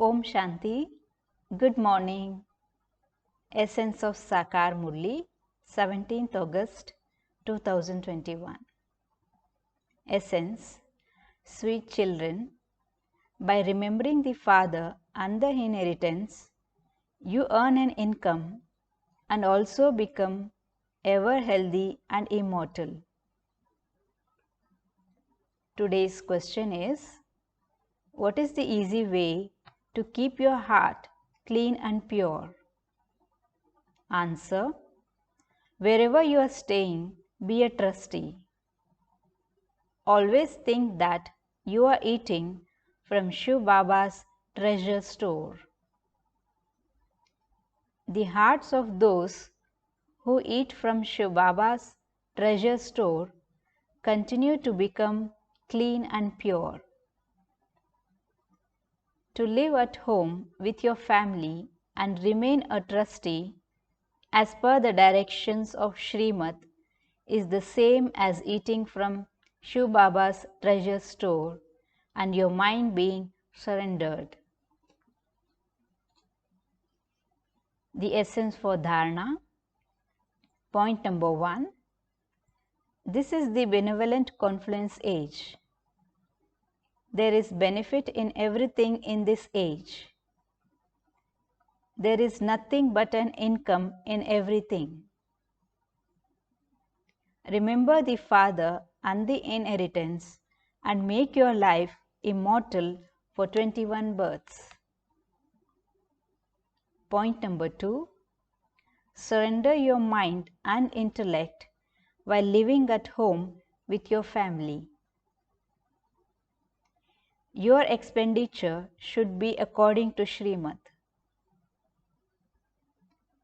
Om Shanti. Good morning. Essence of Sakar Murli, 17th August 2021. Essence. Sweet children, by remembering the Father and the inheritance, you earn an income and also become ever healthy and immortal. Today's question is, what is the easy way to keep your heart clean and pure? Answer. Wherever you are staying, be a trustee. Always think that you are eating from Shiv Baba's treasure store. The hearts of those who eat from Shiv Baba's treasure store continue to become clean and pure. To live at home with your family and remain a trustee as per the directions of Srimad is the same as eating from Shiv Baba's treasure store and your mind being surrendered. The essence for Dharana. Point number 1. This is the benevolent confluence age. There is benefit in everything in this age. There is nothing but an income in everything. Remember the Father and the inheritance and make your life immortal for 21 births. Point number 2. Surrender your mind and intellect while living at home with your family. Your expenditure should be according to Srimad.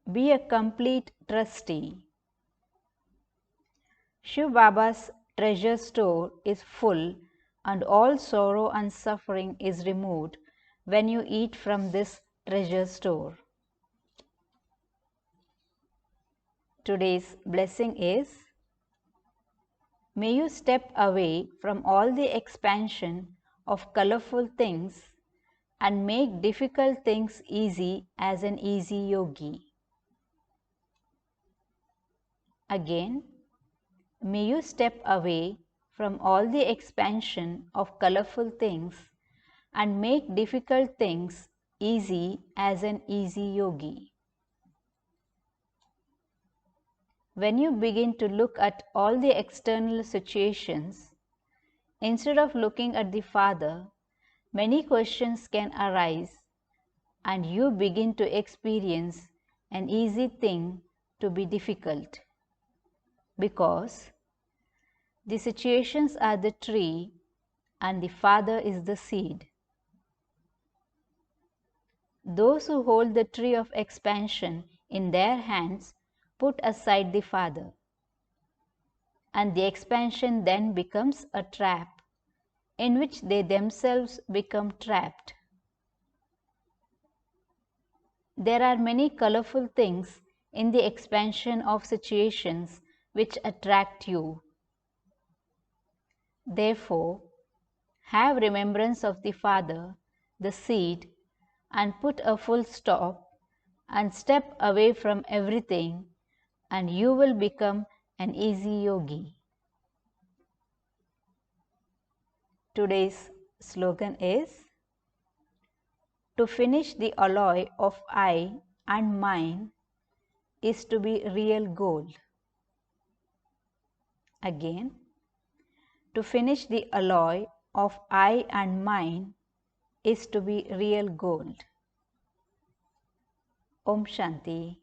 Be a complete trustee. Shiv Baba's treasure store is full and all sorrow and suffering is removed when you eat from this treasure store. Today's blessing is, may you step away from all the expansion of colorful things and make difficult things easy as an easy yogi. Again, may you step away from all the expansion of colorful things and make difficult things easy as an easy yogi. When you begin to look at all the external situations, instead of looking at the Father, many questions can arise and you begin to experience an easy thing to be difficult. Because the situations are the tree and the Father is the seed. Those who hold the tree of expansion in their hands put aside the Father, and the expansion then becomes a trap in which they themselves become trapped. There are many colorful things in the expansion of situations which attract you. Therefore, have remembrance of the Father, the seed, and put a full stop and step away from everything, and you will become an easy yogi. Today's slogan is, to finish the alloy of I and mine is to be real gold. Again, to finish the alloy of I and mine is to be real gold. Om Shanti.